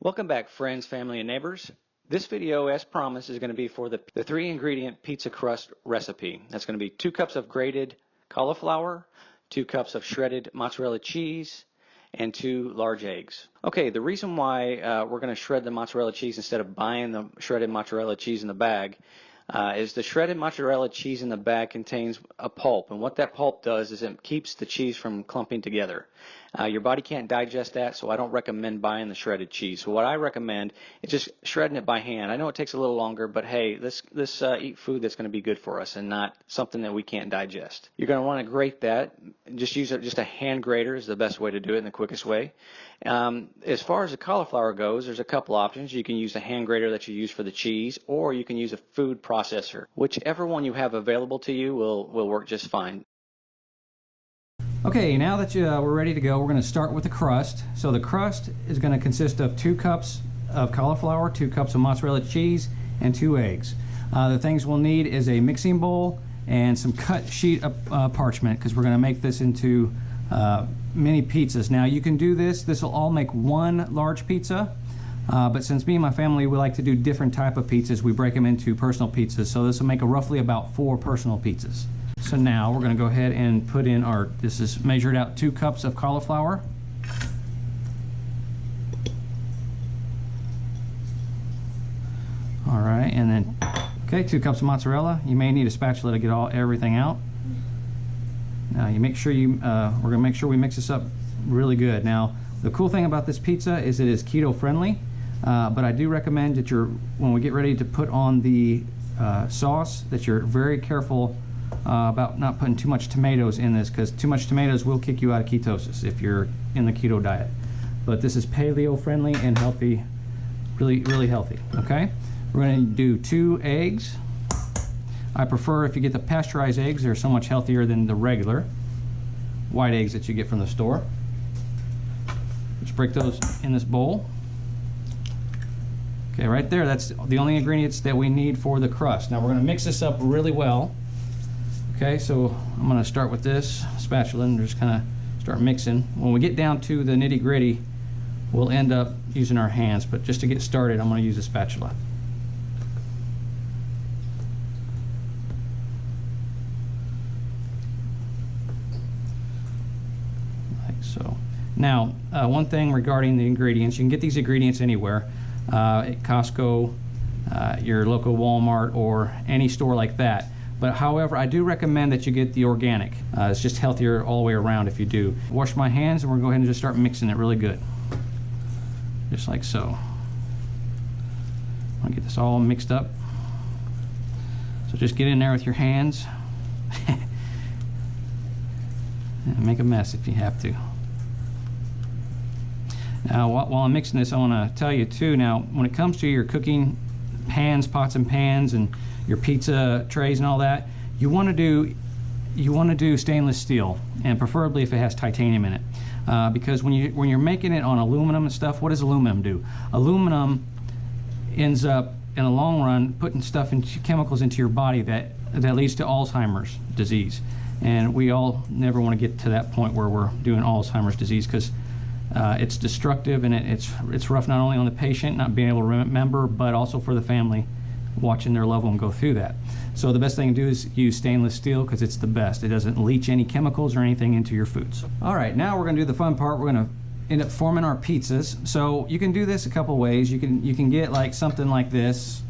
Welcome back, friends, family, and neighbors. This video, as promised, is going to be for the 3-ingredient pizza crust recipe. That's going to be 2 cups of grated cauliflower, 2 cups of shredded mozzarella cheese, and 2 large eggs. Okay, the reason why we're going to shred the mozzarella cheese instead of buying the shredded mozzarella cheese in the bag is the shredded mozzarella cheese in the bag contains a pulp, and what that pulp does is it keeps the cheese from clumping together. Your body can't digest that, so I don't recommend buying the shredded cheese. So what I recommend is just shredding it by hand. I know it takes a little longer, but hey, let's eat food that's going to be good for us and not something that we can't digest. You're going to want to grate that. Just use just a hand grater is the best way to do it and the quickest way. As far as the cauliflower goes, there's a couple options. You can use the hand grater that you use for the cheese, or you can use a food processor. Whichever one you have available to you will work just fine. Okay, now that we're ready to go, we're going to start with the crust. So the crust is going to consist of 2 cups of cauliflower, 2 cups of mozzarella cheese, and 2 eggs. The things we'll need is a mixing bowl and some cut sheet of parchment, because we're going to make this into mini pizzas. Now you can do this will all make 1 large pizza, but since me and my family, we like to do different type of pizzas, we break them into personal pizzas. So this will make roughly about 4 personal pizzas. So now we're going to go ahead and put in this is measured out 2 cups of cauliflower. All right, and then, okay, 2 cups of mozzarella. You may need a spatula to get everything out. Now you make sure we're going to make sure we mix this up really good. Now, the cool thing about this pizza is it is keto friendly, but I do recommend that when we get ready to put on the sauce, that you're very careful about not putting too much tomatoes in this, because too much tomatoes will kick you out of ketosis if you're in the keto diet. But this is paleo friendly and healthy, really healthy. Okay, we're going to do 2 eggs. I prefer if you get the pasteurized eggs, they're so much healthier than the regular white eggs that you get from the store. Just break those in this bowl. Okay, right there, that's the only ingredients that we need for the crust. Now we're going to mix this up really well. Okay, so I'm going to start with this spatula and just kind of start mixing. When we get down to the nitty gritty, we'll end up using our hands, but just to get started, I'm going to use a spatula. Like so. Now, one thing regarding the ingredients, you can get these ingredients anywhere, at Costco, your local Walmart, or any store like that. But however, I do recommend that you get the organic. It's just healthier all the way around if you do. Wash my hands, and we're going to go ahead and just start mixing it really good. Just like so. I'm going to get this all mixed up. So just get in there with your hands. And make a mess if you have to. Now, while I'm mixing this, I want to tell you too, now, when it comes to your cooking pans, pots and pans, and your pizza trays and all that, you want to do stainless steel, and preferably if it has titanium in it, because when you're making it on aluminum and stuff, what does aluminum do? Aluminum ends up in the long run putting chemicals into your body that leads to Alzheimer's disease, and we all never want to get to that point where we're doing Alzheimer's disease, because it's destructive, and it's rough not only on the patient not being able to remember, but also for the family watching their loved one go through that. So the best thing to do is use stainless steel, because it's the best. It doesn't leach any chemicals or anything into your foods. All right, now we're going to do the fun part. We're going to end up forming our pizzas. So you can do this a couple ways. You can get like something like this,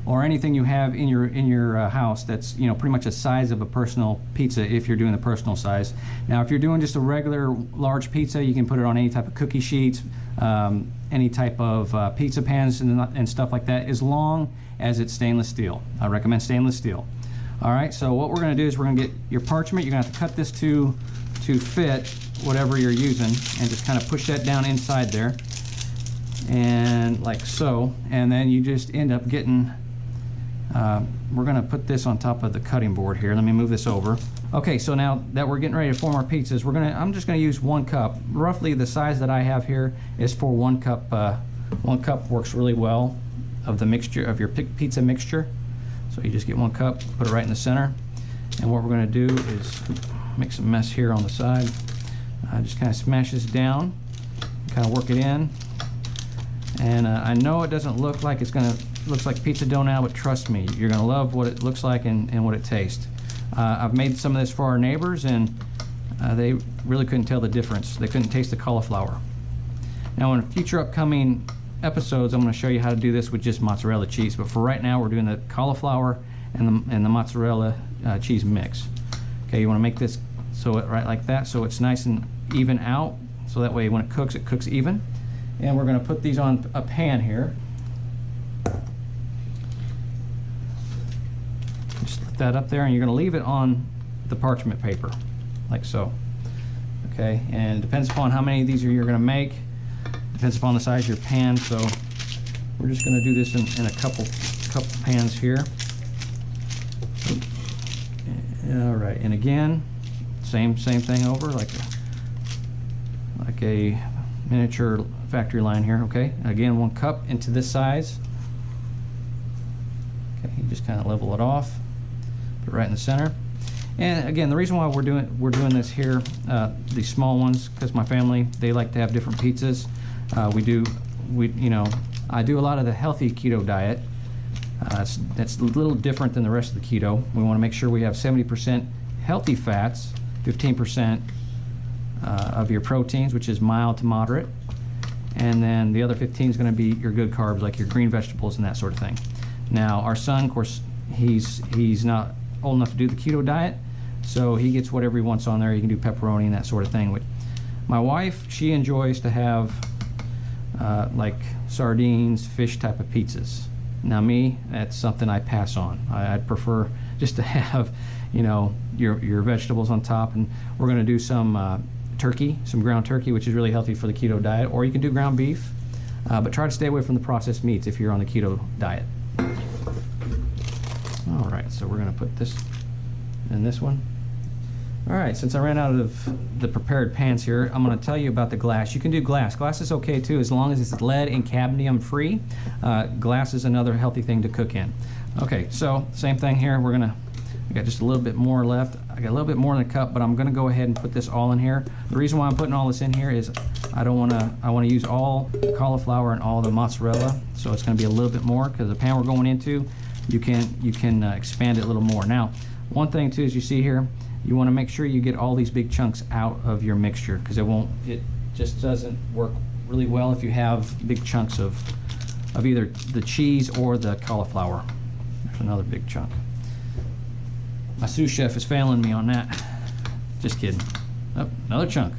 or anything you have in your house that's pretty much the size of a personal pizza if you're doing the personal size. Now if you're doing just a regular large pizza, you can put it on any type of cookie sheets, any type of pizza pans and stuff like that, as long as it's stainless steel. I recommend stainless steel. All right, so what we're going to do is we're going to get your parchment. You're going to have to cut this to fit whatever you're using, and just kind of push that down inside there, and like so. And then you just end up getting we're going to put this on top of the cutting board here. Let me move this over. Okay, so now that we're getting ready to form our pizzas, I'm just going to use 1 cup. Roughly the size that I have here is for 1 cup. 1 cup works really well of the mixture of your pizza mixture. So you just get 1 cup, put it right in the center, and what we're going to do is make some mess here on the side. Just kind of smash this down, kind of work it in. And I know it doesn't look like looks like pizza dough now, but trust me, you're gonna love what it looks like and what it tastes. I've made some of this for our neighbors, and they really couldn't tell the difference. They couldn't taste the cauliflower. Now in future upcoming episodes, I'm gonna show you how to do this with just mozzarella cheese, but for right now we're doing the cauliflower and the mozzarella cheese mix. Okay, you wanna make this so right like that, so it's nice and even out, so that way when it cooks even. And we're going to put these on a pan here. Just put that up there, and you're going to leave it on the parchment paper, like so. Okay, and it depends upon how many of these you're going to make. Depends upon the size of your pan, so we're just going to do this in a couple pans here. All right, and again, same thing over, like a miniature factory line here. Okay, again, 1 cup into this size. Okay, you just kind of level it off, put it right in the center. And again, the reason why we're doing this here, these small ones, because my family, they like to have different pizzas. I do a lot of the healthy keto diet. That's a little different than the rest of the keto. We want to make sure we have 70% healthy fats, 15% of your proteins, which is mild to moderate, and then the other 15 is going to be your good carbs, like your green vegetables and that sort of thing. Now our son, of course, he's not old enough to do the keto diet, so he gets whatever he wants on there. He can do pepperoni and that sort of thing. My wife, she enjoys to have like sardines, fish type of pizzas. Now me, that's something I pass on. I'd prefer just to have, your vegetables on top, and we're going to do some turkey, some ground turkey, which is really healthy for the keto diet, or you can do ground beef, but try to stay away from the processed meats if you're on the keto diet. All right, so we're going to put this in this one. All right, since I ran out of the prepared pans here, I'm going to tell you about the glass. You can do glass. Glass is okay too, as long as it's lead and cadmium free. Glass is another healthy thing to cook in. Okay, so same thing here. I got just a little bit more left. I got a little bit more in the cup, but I'm going to go ahead and put this all in here. The reason why I'm putting all this in here is I want to use all the cauliflower and all the mozzarella, so it's going to be a little bit more, because the pan we're going into, you can expand it a little more. Now, one thing too is, you see here, you want to make sure you get all these big chunks out of your mixture, because it just doesn't work really well if you have big chunks of either the cheese or the cauliflower. There's another big chunk. My sous chef is failing me on that. Just kidding. Oh, another chunk.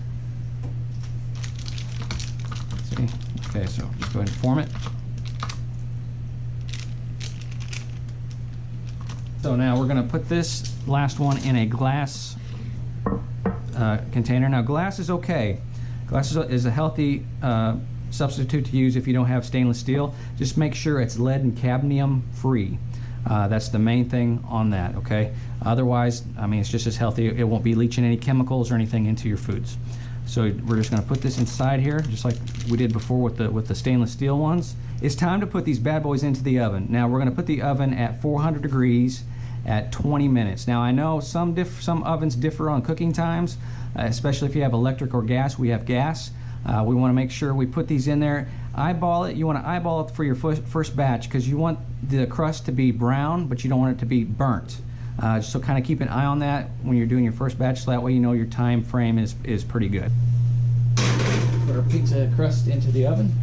See? Okay, so just go ahead and form it. So now we're going to put this last one in a glass container. Now glass is okay. Glass is a healthy substitute to use if you don't have stainless steel. Just make sure it's lead and cadmium free. That's the main thing on that, okay? Otherwise, I mean, it's just as healthy. It won't be leaching any chemicals or anything into your foods. So we're just going to put this inside here, just like we did before with the stainless steel ones. It's time to put these bad boys into the oven. Now we're going to put the oven at 400 degrees at 20 minutes. Now I know some ovens differ on cooking times, especially if you have electric or gas. We have gas. We want to make sure we put these in there. Eyeball it. You want to eyeball it for your first batch, because you want the crust to be brown, but you don't want it to be burnt. So kind of keep an eye on that when you're doing your first batch, so that way you know your time frame is pretty good. Put our pizza crust into the oven.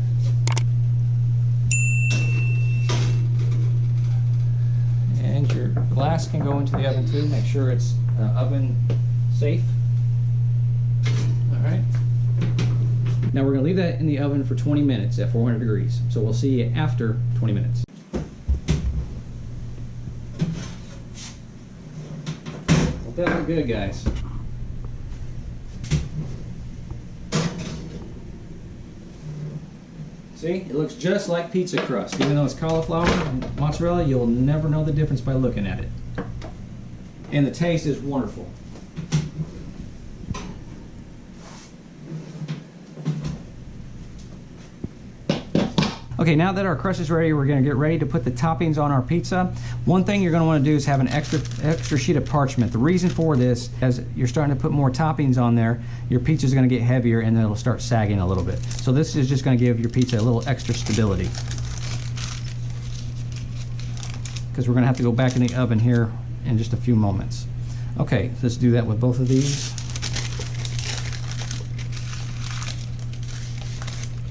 And your glass can go into the oven too. Make sure it's oven safe. All right. Now we're going to leave that in the oven for 20 minutes at 400 degrees. So we'll see you after 20 minutes. Well, that look good, guys. See, it looks just like pizza crust. Even though it's cauliflower and mozzarella, you'll never know the difference by looking at it. And the taste is wonderful. Okay, now that our crust is ready, we're going to get ready to put the toppings on our pizza. One thing you're going to want to do is have an extra sheet of parchment. The reason for this, as you're starting to put more toppings on there, your pizza is going to get heavier and then it'll start sagging a little bit. So this is just going to give your pizza a little extra stability. Because we're going to have to go back in the oven here in just a few moments. Okay, let's do that with both of these.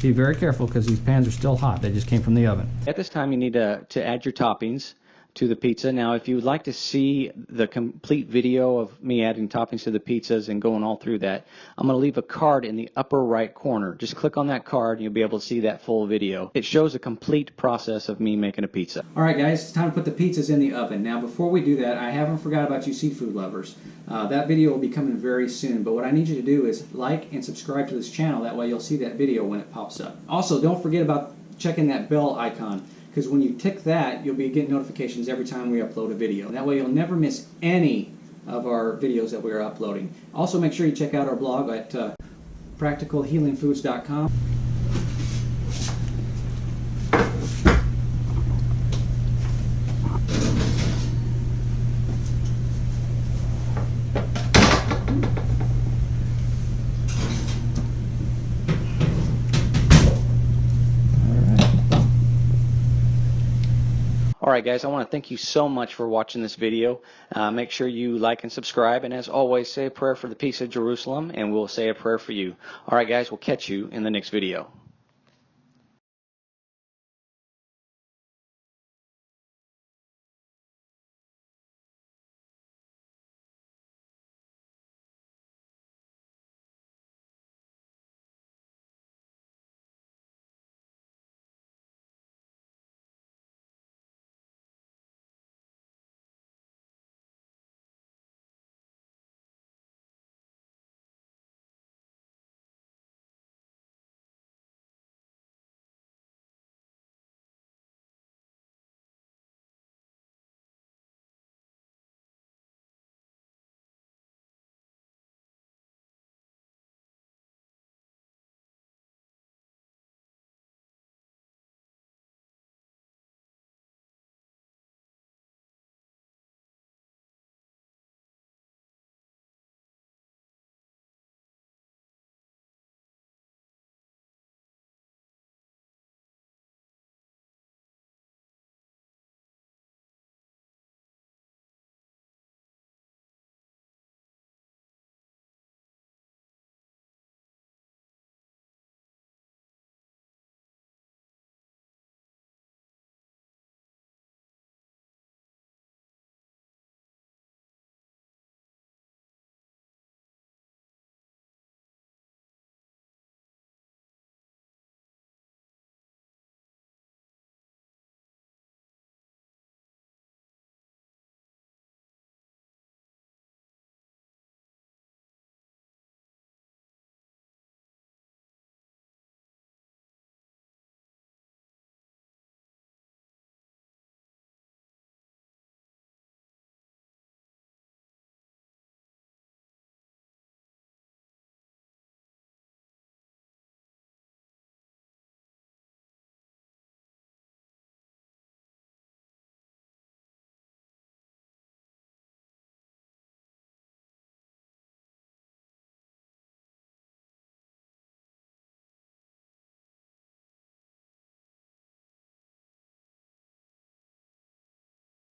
Be very careful because these pans are still hot. They just came from the oven. At this time, you need to add your toppings to the pizza. Now, if you would like to see the complete video of me adding toppings to the pizzas and going all through that, I'm going to leave a card in the upper right corner. Just click on that card and you'll be able to see that full video. It shows a complete process of me making a pizza. All right, guys, it's time to put the pizzas in the oven. Now, before we do that, I haven't forgot about you seafood lovers. That video will be coming very soon, but what I need you to do is like and subscribe to this channel. That way you'll see that video when it pops up. Also, don't forget about checking that bell icon, because when you tick that, you'll be getting notifications every time we upload a video. That way you'll never miss any of our videos that we are uploading. Also, make sure you check out our blog at practicalhealingfoods.com. Alright guys, I want to thank you so much for watching this video. Make sure you like and subscribe, and as always, say a prayer for the peace of Jerusalem, and we'll say a prayer for you. Alright guys, we'll catch you in the next video.